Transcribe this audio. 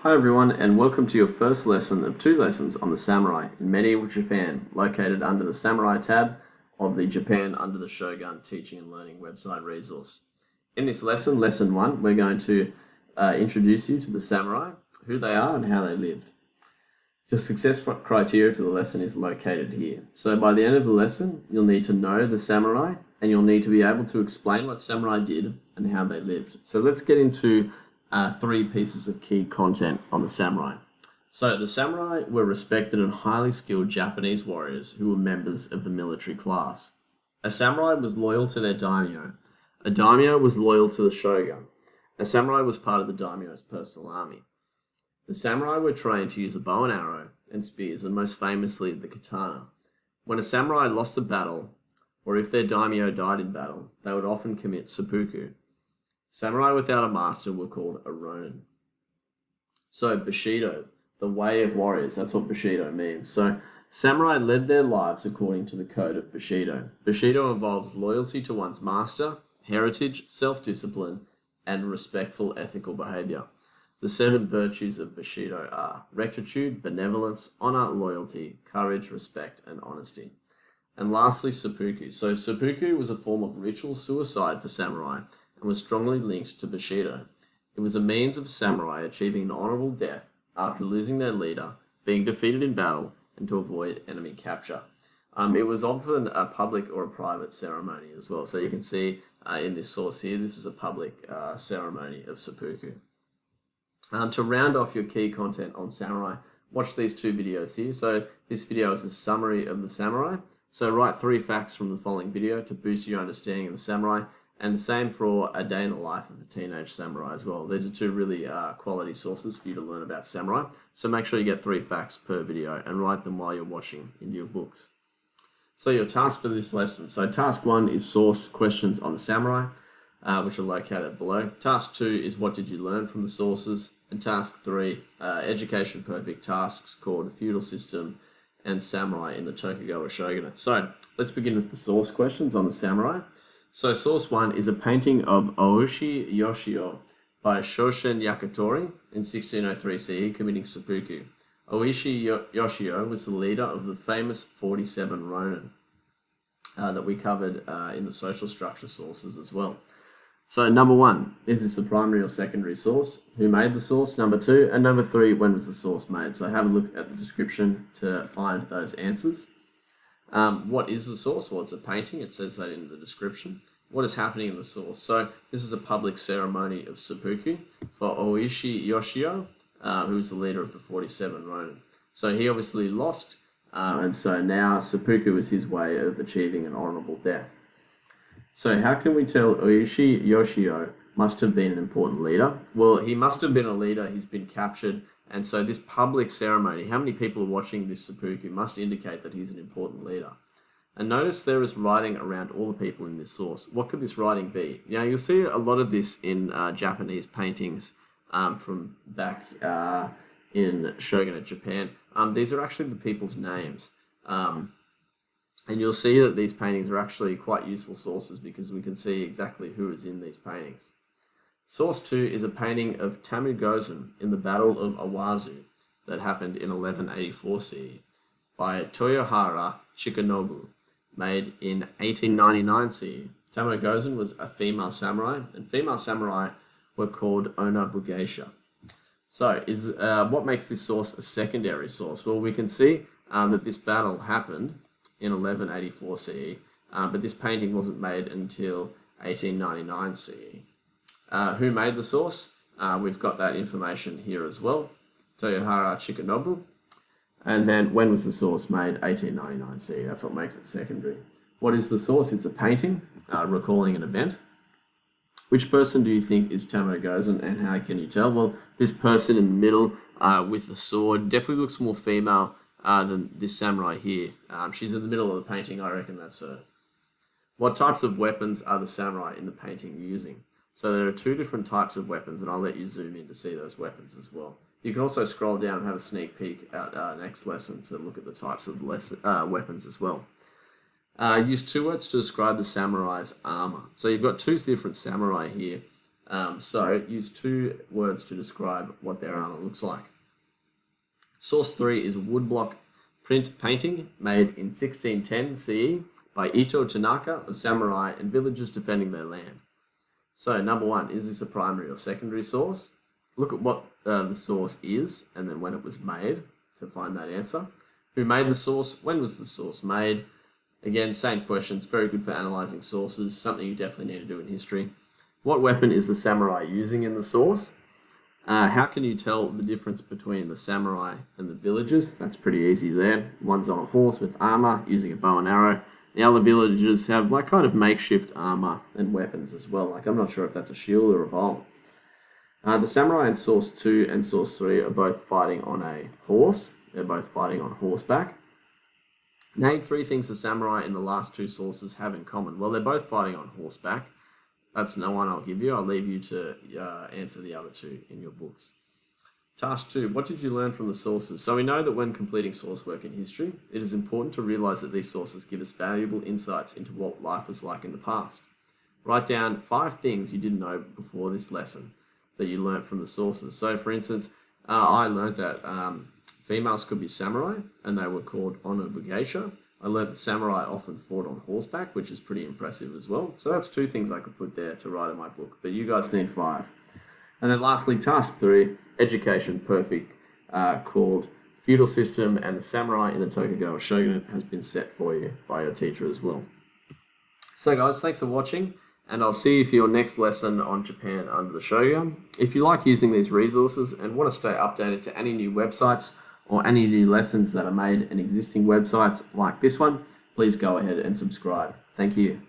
Hi everyone, and welcome to your first lesson of 2 lessons on the samurai in medieval Japan, located under the samurai tab of the Japan Under the Shogun Teaching and Learning website resource. In this lesson, lesson 1, we're going to introduce you to the samurai, who they are and how they lived. Your success criteria for the lesson is located here. So by the end of the lesson, you'll need to know the samurai, and you'll need to be able to explain what samurai did and how they lived. So let's get into 3 pieces of key content on the samurai. So the samurai were respected and highly skilled Japanese warriors who were members of the military class. A samurai was loyal to their daimyo. A daimyo was loyal to the shogun. A samurai was part of the daimyo's personal army. The samurai were trained to use a bow and arrow and spears, and most famously the katana. When a samurai lost a battle, or if their daimyo died in battle, they would often commit seppuku. Samurai without a master were called a ronin. So bushido, the way of warriors, that's what bushido means. So samurai led their lives according to the code of bushido. Bushido involves loyalty to one's master, heritage, self-discipline, and respectful ethical behavior. The 7 virtues of bushido are rectitude, benevolence, honor, loyalty, courage, respect, and honesty. And lastly, seppuku. So seppuku was a form of ritual suicide for samurai and was strongly linked to bushido. It was a means of samurai achieving an honorable death after losing their leader, being defeated in battle, and to avoid enemy capture. It was often a public or a private ceremony as well. So you can see in this source here, this is a public ceremony of seppuku. To round off your key content on samurai, watch these 2 videos here. So this video is a summary of the samurai. So write 3 facts from the following video to boost your understanding of the samurai. And the same for A Day in the Life of a Teenage Samurai as well. These are 2 really quality sources for you to learn about samurai. So make sure you get 3 facts per video and write them while you're watching in your books. So your task for this lesson. So task 1 is source questions on the samurai, which are located below. Task 2 is what did you learn from the sources. And task 3, education perfect tasks called feudal system and samurai in the Tokugawa shogunate. So let's begin with the source questions on the samurai. So source 1 is a painting of Oishi Yoshio by Shoshin Yakitori in 1603 CE committing seppuku. Oishi Yoshio was the leader of the famous 47 ronin that we covered in the social structure sources as well. So number 1, is this a primary or secondary source? Who made the source? Number 2, and number 3, when was the source made? So have a look at the description to find those answers. What is the source? Well, it's a painting. It says that in the description. What is happening in the source? So this is a public ceremony of seppuku for Oishi Yoshio, who is the leader of the 47 ronin. So he obviously lost, and so now seppuku is his way of achieving an honorable death. So how can we tell Oishi Yoshio must have been an important leader? Well, he must have been a leader. He's been captured. And so this public ceremony, how many people are watching this seppuku, must indicate that he's an important leader. And notice there is writing around all the people in this source. What could this writing be? You'll see a lot of this in Japanese paintings from back in shogunate Japan. These are actually the people's names. And you'll see that these paintings are actually quite useful sources because we can see exactly who is in these paintings. Source 2 is a painting of Tamugozan in the Battle of Awazu that happened in 1184 CE by Toyohara Chikanobu, made in 1899 CE. Tamugozan was a female samurai, and female samurai were called onabugeisha. So what makes this source a secondary source? Well, we can see that this battle happened in 1184 CE, but this painting wasn't made until 1899 CE. Who made the source? We've got that information here as well. Toyohara Chikanobu. And then when was the source made? 1899 CE. That's what makes it secondary. What is the source? It's a painting recalling an event. Which person do you think is Tamugozan, and how can you tell? Well, this person in the middle with the sword definitely looks more female than this samurai here. She's in the middle of the painting. I reckon that's her. What types of weapons are the samurai in the painting using? So there are 2 different types of weapons, and I'll let you zoom in to see those weapons as well. You can also scroll down and have a sneak peek at next lesson to look at the types of weapons as well. Use 2 words to describe the samurai's armor. So you've got 2 different samurai here. So use 2 words to describe what their armor looks like. Source 3 is a woodblock print painting made in 1610 CE by Ito Tanaka, a samurai and villagers defending their land. So number 1, is this a primary or secondary source? Look at what the source is and then when it was made to find that answer. Who made the source? When was the source made? Again, same questions, very good for analysing sources, something you definitely need to do in history. What weapon is the samurai using in the source? How can you tell the difference between the samurai and the villagers? That's pretty easy there. One's on a horse with armor, using a bow and arrow. The other villagers have like kind of makeshift armor and weapons as well. Like I'm not sure if that's a shield or a bow. The samurai in Source 2 and Source 3 are both fighting on a horse. They're both fighting on horseback. Name 3 things the samurai in the last 2 sources have in common. Well, they're both fighting on horseback. That's no one I'll give you. I'll leave you to answer the other 2 in your books. Task 2. What did you learn from the sources? So we know that when completing source work in history, it is important to realise that these sources give us valuable insights into what life was like in the past. Write down 5 things you didn't know before this lesson that you learnt from the sources. So for instance, I learned that females could be samurai and they were called onobugeisha. I learned that samurai often fought on horseback, which is pretty impressive as well. So that's 2 things I could put there to write in my book, but you guys need 5. And then lastly, task 3, education perfect, called feudal system and the samurai in the Tokugawa shogunate has been set for you by your teacher as well. So guys, thanks for watching, and I'll see you for your next lesson on Japan under the shogun. If you like using these resources and want to stay updated to any new websites or any new lessons that are made in existing websites like this one, please go ahead and subscribe. Thank you.